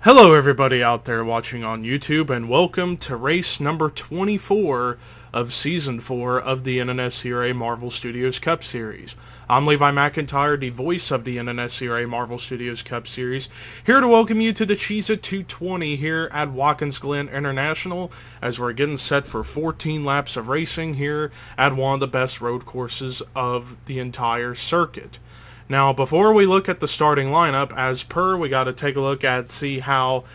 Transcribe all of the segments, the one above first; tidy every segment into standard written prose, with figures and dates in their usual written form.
Hello everybody out there watching on YouTube, and welcome to race number 24 of Season 4 of the NNSCRA Marvel Studios Cup Series. I'm Levi McIntyre, the voice of the NNSCRA Marvel Studios Cup Series, here to welcome you to the Cheez-It 220 here at Watkins Glen International, as we're getting set for 14 laps of racing here at one of the best road courses of the entire circuit. Now, before we look at the starting lineup, as per, we got to take a look at see how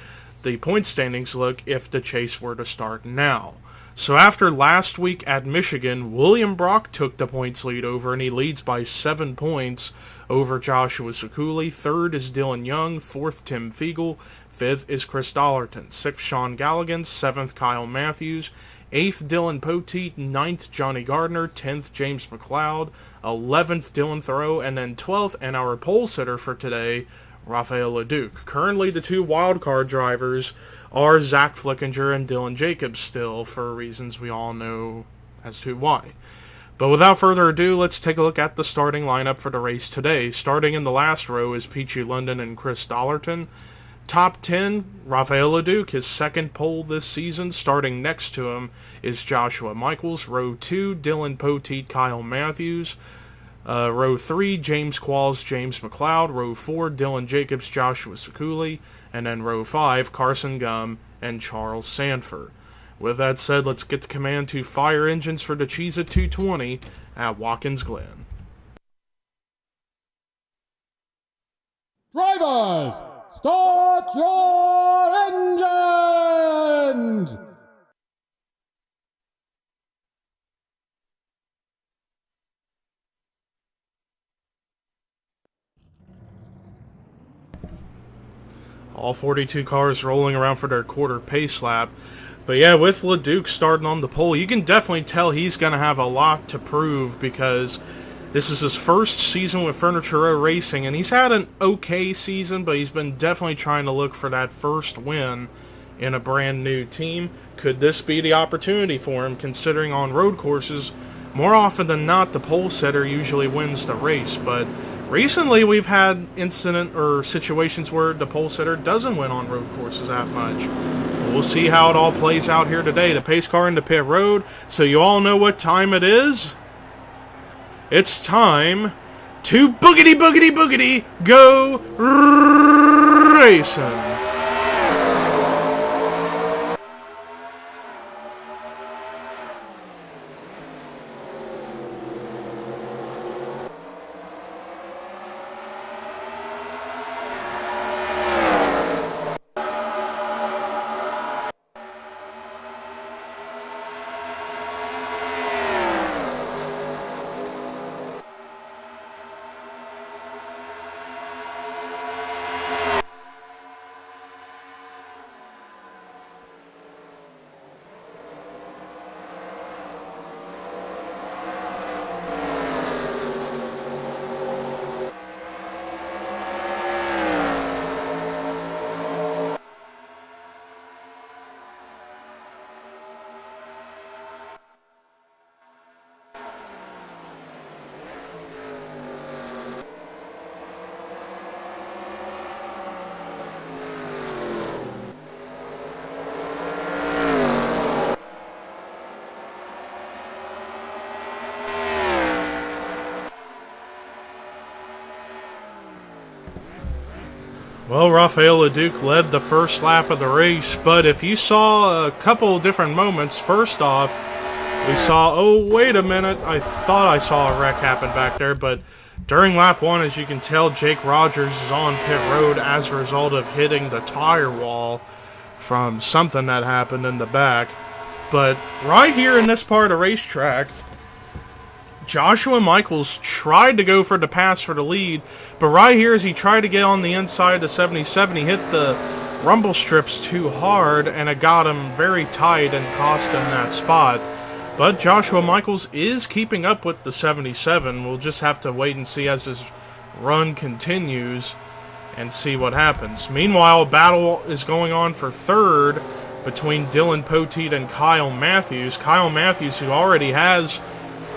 the point standings look if the chase were to start now. So after last week at Michigan, William Brock took the points lead over, and he leads by 7 points over Joshua Sekuli. Third is Dylan Young. Fourth, Tim Fiegel. Fifth is Chris Dollerton. Sixth, Sean Galligan. Seventh, Kyle Matthews. 8th, Dylan Poteet. 9th, Johnny Gardner. 10th, James McLeod. 11th, Dylan Thoreau. And then 12th, and our pole sitter for today, Rafael Leduc. Currently, the two wildcard drivers are Zach Flickinger and Dylan Jacobs still, for reasons we all know as to why. But without further ado, let's take a look at the starting lineup for the race today. Starting in the last row is Peachy London and Chris Dollerton. Top 10, Rafael Leduc, his second pole this season. Starting next to him is Joshua Michaels. Row 2, Dylan Poteet, Kyle Matthews. Row 3, James Qualls, James McLeod. Row 4, Dylan Jacobs, Joshua Sekuli. And then row 5, Carson Gum and Charles Sanford. With that said, let's get the command to fire engines for the Cheez-It 220 at Watkins Glen. Drivers, start your engines! All 42 cars rolling around for their quarter pace lap. But yeah, with Leduc starting on the pole, you can definitely tell he's going to have a lot to prove, because this is his first season with Furniture Row Racing, and he's had an okay season, but he's been definitely trying to look for that first win in a brand new team. Could this be the opportunity for him, considering on road courses, more often than not, the pole setter usually wins the race, but recently we've had incident or situations where the pole setter doesn't win on road courses that much. We'll see how it all plays out here today. The pace car into pit road, so you all know what time it is. It's time to boogity boogity boogity go racing. Well, Rafael Leduc led the first lap of the race, but if you saw a couple different moments, first off, we saw, oh, wait a minute, I thought I saw a wreck happen back there, but during lap 1, as you can tell, Jake Rogers is on pit road as a result of hitting the tire wall from something that happened in the back. But right here in this part of the racetrack, Joshua Michaels tried to go for the pass for the lead, but right here as he tried to get on the inside of the 77, he hit the rumble strips too hard, and it got him very tight and cost him that spot. But Joshua Michaels is keeping up with the 77. We'll just have to wait and see as his run continues and see what happens. Meanwhile, a battle is going on for third between Dylan Poteet and Kyle Matthews. Kyle Matthews, who already has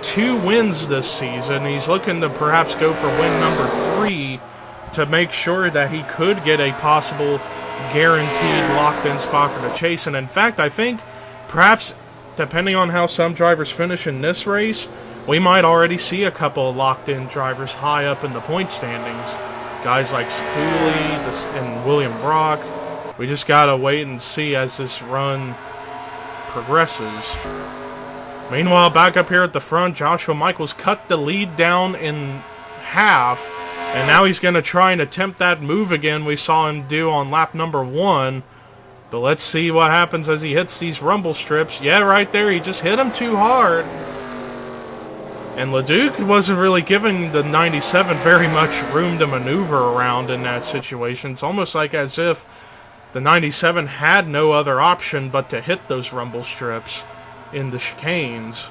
2 wins this season. He's looking to perhaps go for win number 3 to make sure that he could get a possible guaranteed locked-in spot for the chase. And in fact, I think perhaps, depending on how some drivers finish in this race, we might already see a couple of locked-in drivers high up in the point standings. Guys like Cooley and William Brock. We just gotta wait and see as this run progresses. Meanwhile, back up here at the front, Joshua Michaels cut the lead down in half, and now he's going to try and attempt that move again we saw him do on lap number 1. But let's see what happens as he hits these rumble strips. Yeah, right there, he just hit him too hard. And LeDuc wasn't really giving the 97 very much room to maneuver around in that situation. It's almost like as if the 97 had no other option but to hit those rumble strips in the chicanes.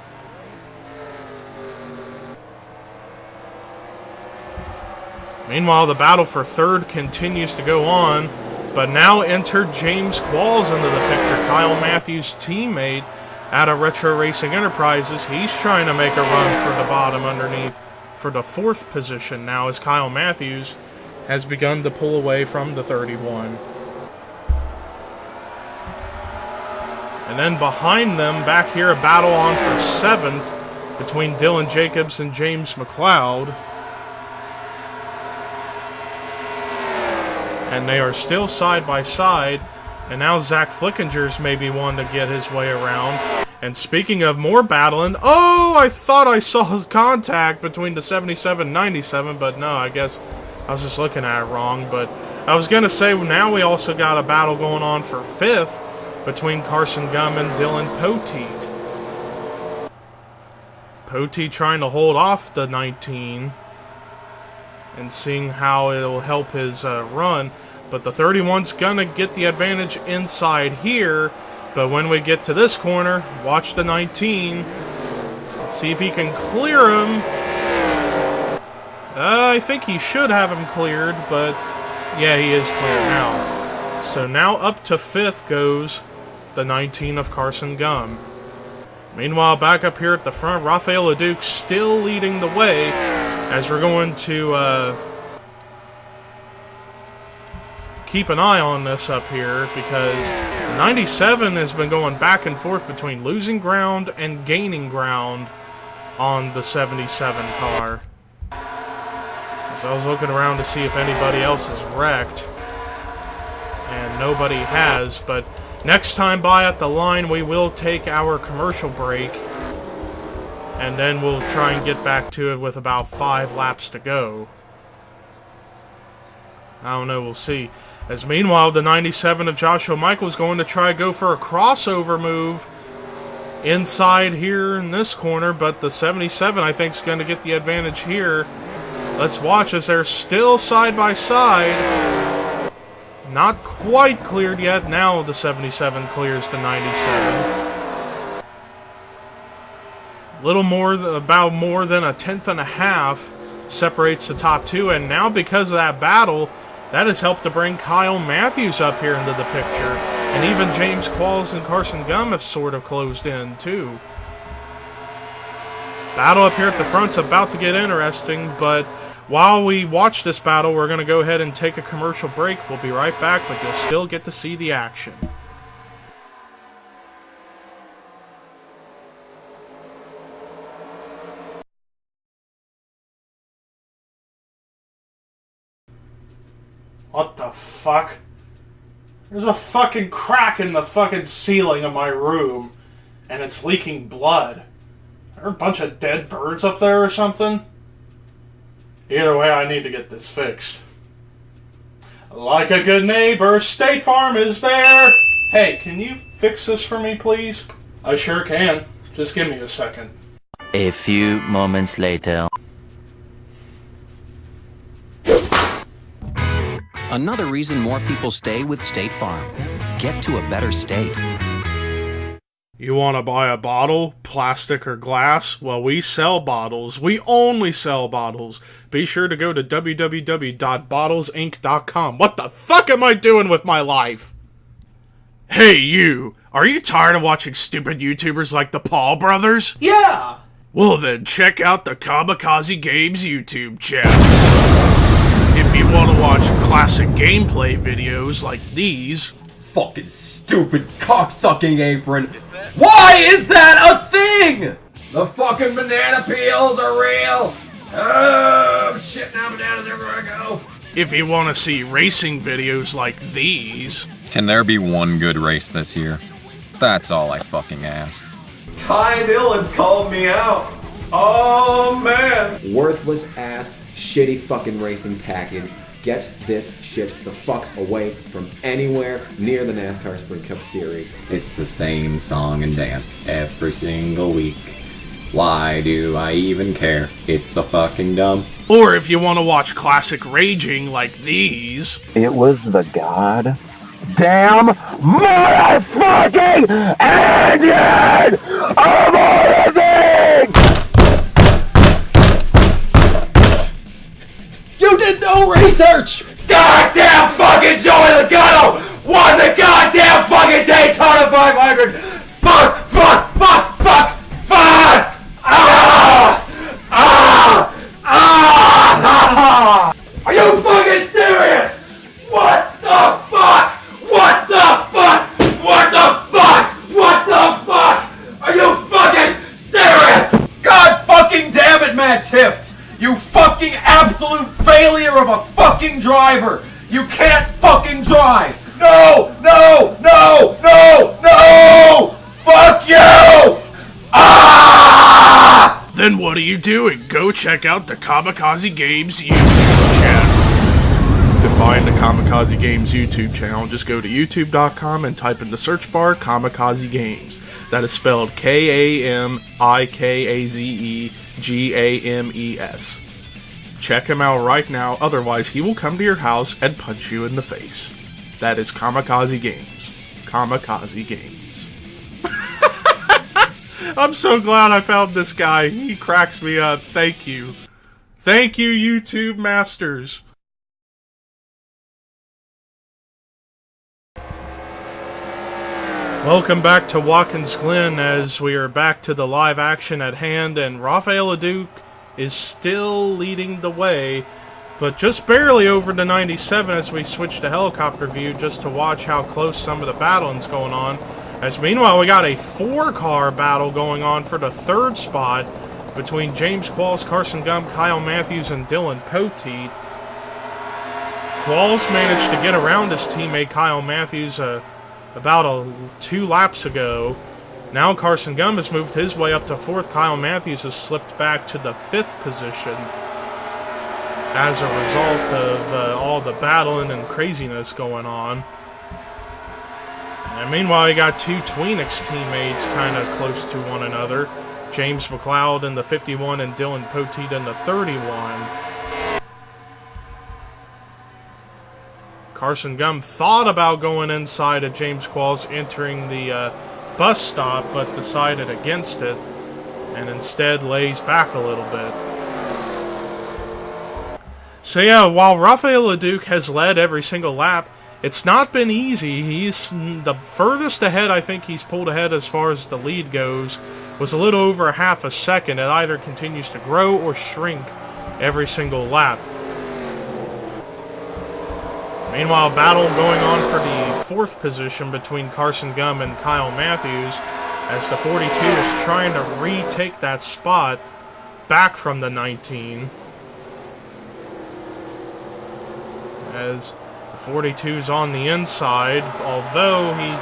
Meanwhile, the battle for third continues to go on, but now enter James Qualls into the picture, Kyle Matthews' teammate out of Retro Racing Enterprises. He's trying to make a run for the bottom underneath for the 4th position now, as Kyle Matthews has begun to pull away from the 31. And then behind them, back here, a battle on for 7th between Dylan Jacobs and James McLeod. And they are still side by side. And now Zach Flickinger's maybe one to get his way around. And speaking of more battling, oh, I thought I saw contact between the 77 and 97, but no, I guess I was just looking at it wrong. But I was going to say, now we also got a battle going on for 5th between Carson Gum and Dylan Poteet. Poteet trying to hold off the 19 and seeing how it'll help his run. But the 31's going to get the advantage inside here. But when we get to this corner, watch the 19. Let's see if he can clear him. I think he should have him cleared, but yeah, he is clear now. So now up to 5th goes the 19 of Carson Gum. Meanwhile, back up here at the front, Rafael LeDuc still leading the way as we're going to keep an eye on this up here, because 97 has been going back and forth between losing ground and gaining ground on the 77 car. So I was looking around to see if anybody else is wrecked, and nobody has. But next time by at the line, we will take our commercial break, and then we'll try and get back to it with about 5 laps to go. I don't know, we'll see. As meanwhile, the 97 of Joshua Michaels going to try to go for a crossover move inside here in this corner, but the 77 I think is going to get the advantage here. Let's watch as they're still side by side. Not quite cleared yet. Now the 77 clears the 97. Little more, about more than a 10th and a half separates the top 2, and now because of that battle, that has helped to bring Kyle Matthews up here into the picture. And even James Qualls and Carson Gum have sort of closed in, too. Battle up here at the front's about to get interesting, but while we watch this battle, we're going to go ahead and take a commercial break. We'll be right back, but you'll still get to see the action. What the fuck? There's a fucking crack in the fucking ceiling of my room, and it's leaking blood. Are there a bunch of dead birds up there or something? Either way, I need to get this fixed. Like a good neighbor, State Farm is there! Hey, can you fix this for me, please? I sure can. Just give me a second. A few moments later. Another reason more people stay with State Farm. Get to a better state. You want to buy a bottle, plastic or glass? Well, we sell bottles. We only sell bottles. Be sure to go to www.bottlesinc.com. What the fuck am I doing with my life? Hey, you. Are you tired of watching stupid YouTubers like the Paul brothers? Yeah! Well then, check out the Kamikaze Games YouTube channel. If If you want to watch classic gameplay videos like these... Fucking stupid cocksucking apron. Why is that a thing? The fucking banana peels are real. Oh, shit, now bananas everywhere I go. If you want to see racing videos like these... Can there be one good race this year? That's all I fucking ask. Ty Dillon's called me out. Oh, man. Worthless ass, shitty fucking racing package. Get this shit the fuck away from anywhere near the NASCAR Sprint Cup Series. It's the same song and dance every single week. Why do I even care? It's so fucking dumb. Or if you want to watch classic raging like these... It was the god damn motherfucking engine of everything! You did no research! Goddamn fucking Joey Logano won the goddamn fucking Daytona 500! Fuck! Fuck! Fuck! Fuck! Fuck! Ah! Ah! Ah! Are you fucking serious? What the fuck? What the fuck? What the fuck? What the fuck? Are you fucking serious? God fucking damn it, Matt Tift! You fucking absolute failure of a fucking driver! You can't fucking drive! No! No! No! No! No! Fuck you! Ah! Then what are you doing? Go check out the Kamikaze Games YouTube channel. To find the Kamikaze Games YouTube channel, just go to youtube.com and type in the search bar Kamikaze Games. That is spelled Kamikazegames. Check him out right now, otherwise he will come to your house and punch you in the face. That is Kamikaze Games. Kamikaze Games. I'm so glad I found this guy. He cracks me up. Thank you. Thank you, YouTube masters. Welcome back to Watkins Glen as we are back to the live action at hand, and Rafael Leduc is still leading the way, but just barely over the 97 as we switch to helicopter view just to watch how close some of the battling's going on. As meanwhile, we got a 4-car battle going on for the 3rd spot between James Qualls, Carson Gump, Kyle Matthews, and Dylan Poteet. Qualls managed to get around his teammate Kyle Matthews about 2 laps ago. Now Carson Gump has moved his way up to 4th. Kyle Matthews has slipped back to the 5th position as a result of all the battling and craziness going on. And meanwhile, you got 2 Tweenix teammates kind of close to one another. James McLeod in the 51 and Dylan Poteet in the 31. Carson Gump thought about going inside of James Qualls entering the bus stop, but decided against it and instead lays back a little bit. So yeah, while Rafael Leduc has led every single lap, it's not been easy. He's the furthest ahead I think he's pulled ahead as far as the lead goes was a little over a half a second. It either continues to grow or shrink every single lap. Meanwhile, battle going on for the 4th position between Carson Gump and Kyle Matthews as the 42 is trying to retake that spot back from the 19. As the 42's on the inside, although he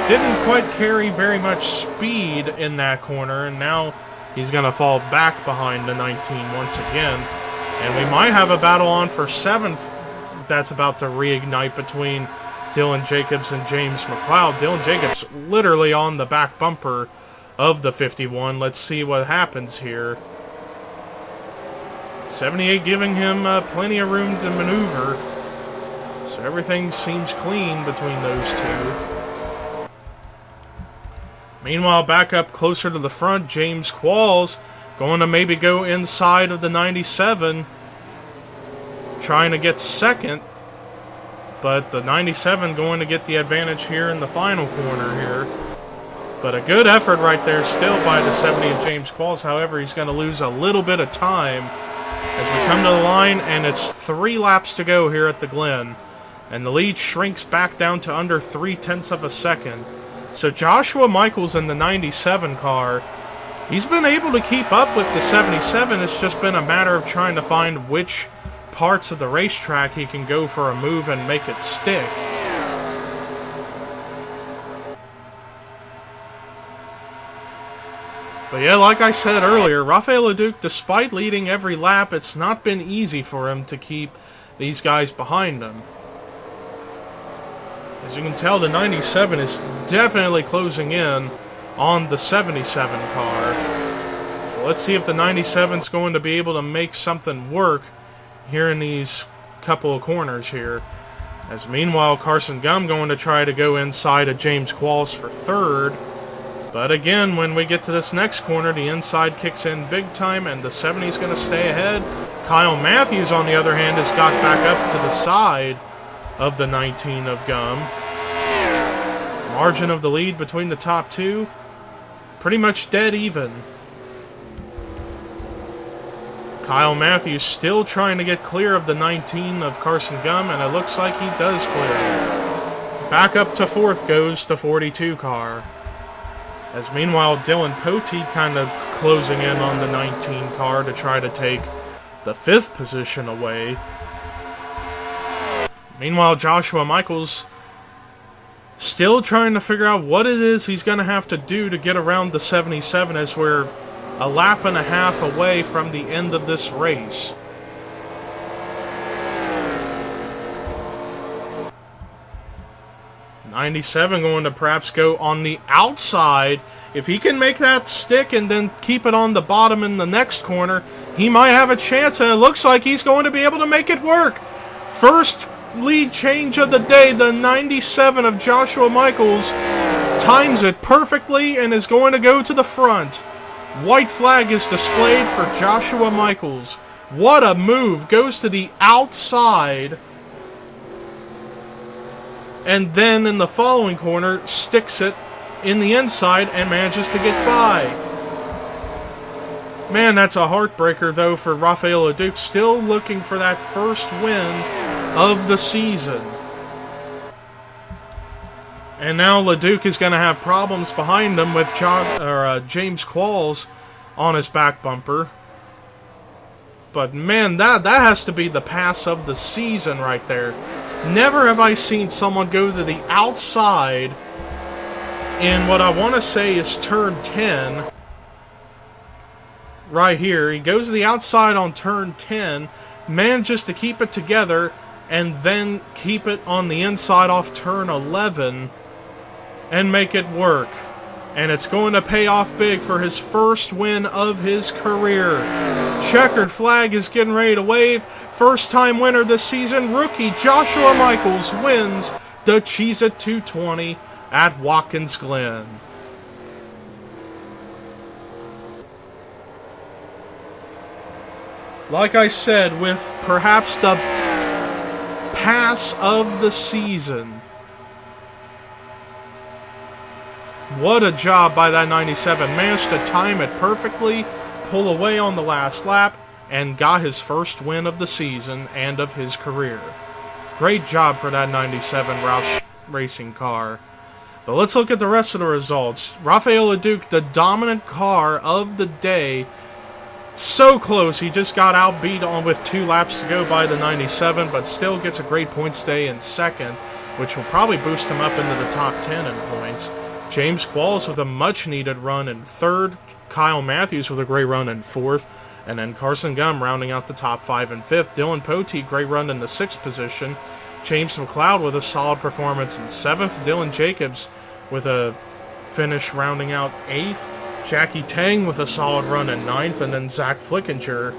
didn't quite carry very much speed in that corner, and now he's going to fall back behind the 19 once again. And we might have a battle on for 7th that's about to reignite between Dylan Jacobs and James McLeod. Dylan Jacobs literally on the back bumper of the 51. Let's see what happens here. 78 giving him plenty of room to maneuver. So everything seems clean between those two. Meanwhile, back up closer to the front, James Qualls going to maybe go inside of the 97. Trying to get 2nd. But the 97 going to get the advantage here in the final corner here. But a good effort right there still by the 70 of James Qualls. However, he's going to lose a little bit of time as we come to the line, and it's 3 laps to go here at the Glen. And the lead shrinks back down to under 0.3 of a second. So Joshua Michaels in the 97 car, he's been able to keep up with the 77. It's just been a matter of trying to find which parts of the racetrack he can go for a move and make it stick. But yeah, like I said earlier, Rafael Leduc, despite leading every lap, it's not been easy for him to keep these guys behind him. As you can tell, the 97 is definitely closing in on the 77 car. Well, let's see if the 97 is going to be able to make something work here in these couple of corners here. As meanwhile, Carson Gum going to try to go inside of James Qualls for third. But again, when we get to this next corner, the inside kicks in big time, and the 70 is going to stay ahead. Kyle Matthews, on the other hand, has got back up to the side of the 19 of Gum. Margin of the lead between the top two, pretty much dead even. Kyle Matthews still trying to get clear of the 19 of Carson Gum, and it looks like he does clear. Back up to fourth goes the 42 car. As meanwhile, Dylan Poteet kind of closing in on the 19 car to try to take the 5th position away. Meanwhile, Joshua Michaels still trying to figure out what it is he's going to have to do to get around the 77 as we're a lap and a half away from the end of this race. '97 going to perhaps go on the outside. If he can make that stick and then keep it on the bottom in the next corner, he might have a chance, and it looks like he's going to be able to make it work. First lead change of the day, the 97 of Joshua Michaels times it perfectly and is going to go to the front. White flag is displayed for Joshua Michaels. What a move. Goes to the outside. And then in the following corner, sticks it in the inside and manages to get by. Man, that's a heartbreaker, though, for Rafael Leduc. Still looking for that first win of the season. And now Leduc is going to have problems behind him with James Qualls on his back bumper. But man, that has to be the pass of the season right there. Never have I seen someone go to the outside in what I want to say is turn 10. Right here. He goes to the outside on turn 10, manages to keep it together, and then keep it on the inside off turn 11 and make it work. And it's going to pay off big for his first win of his career. Checkered flag is getting ready to wave. First time winner this season, rookie Joshua Michaels wins the Cheez-It 220 at Watkins Glen. Like I said, with perhaps the pass of the season. What a job by that 97. Managed to time it perfectly, pull away on the last lap, and got his first win of the season and of his career. Great job for that 97 Roush racing car. But let's look at the rest of the results. Rafael Leduc, the dominant car of the day. So close, he just got outbeat on with 2 laps to go by the 97, but still gets a great points day in second, which will probably boost him up into the top 10 in points. James Qualls with a much-needed run in third. Kyle Matthews with a great run in fourth. And then Carson Gum rounding out the top 5 and 5th. Dylan Poteet, great run in the 6th position. James McLeod with a solid performance in 7th. Dylan Jacobs with a finish rounding out 8th. Jackie Tang with a solid run in 9th. And then Zach Flickinger,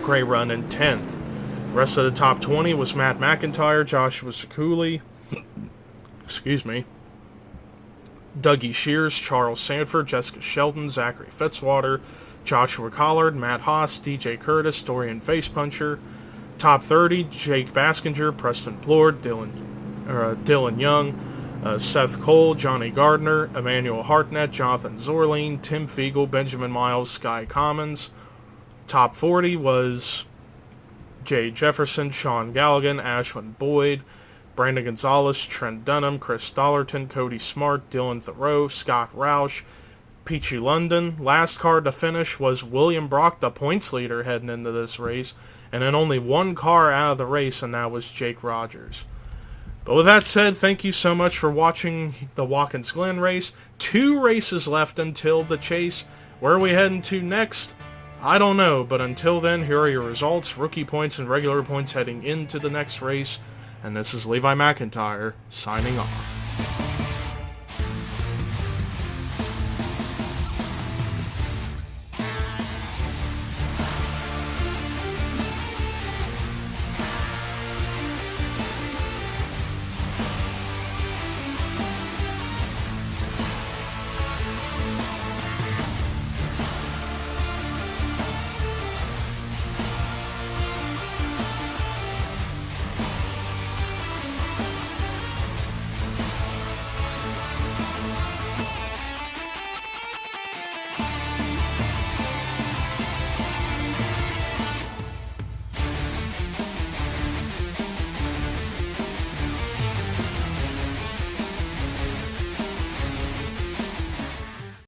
great run in 10th. Rest of the top 20 was Matt McIntyre, Joshua Sekuli, excuse me, Dougie Shears, Charles Sanford, Jessica Shelton, Zachary Fitzwater, Joshua Collard, Matt Haas, DJ Curtis, Dorian Facepuncher. Top 30, Jake Baskinger, Preston Plord, Dylan Young, Seth Cole, Johnny Gardner, Emmanuel Hartnett, Jonathan Zorline, Tim Fiegel, Benjamin Miles, Sky Commons. Top 40 was Jay Jefferson, Sean Galligan, Ashwin Boyd, Brandon Gonzalez, Trent Dunham, Chris Dollarton, Cody Smart, Dylan Thoreau, Scott Roush, Peachy London. Last car to finish was William Brock, the points leader heading into this race, and then only one car out of the race, and that was Jake Rogers. But with that said, thank you so much for watching the Watkins Glen race. 2 races left until the chase. Where are we heading to next? I don't know, but until then, here are your results, rookie points and regular points heading into the next race. And this is Levi McIntyre, signing off.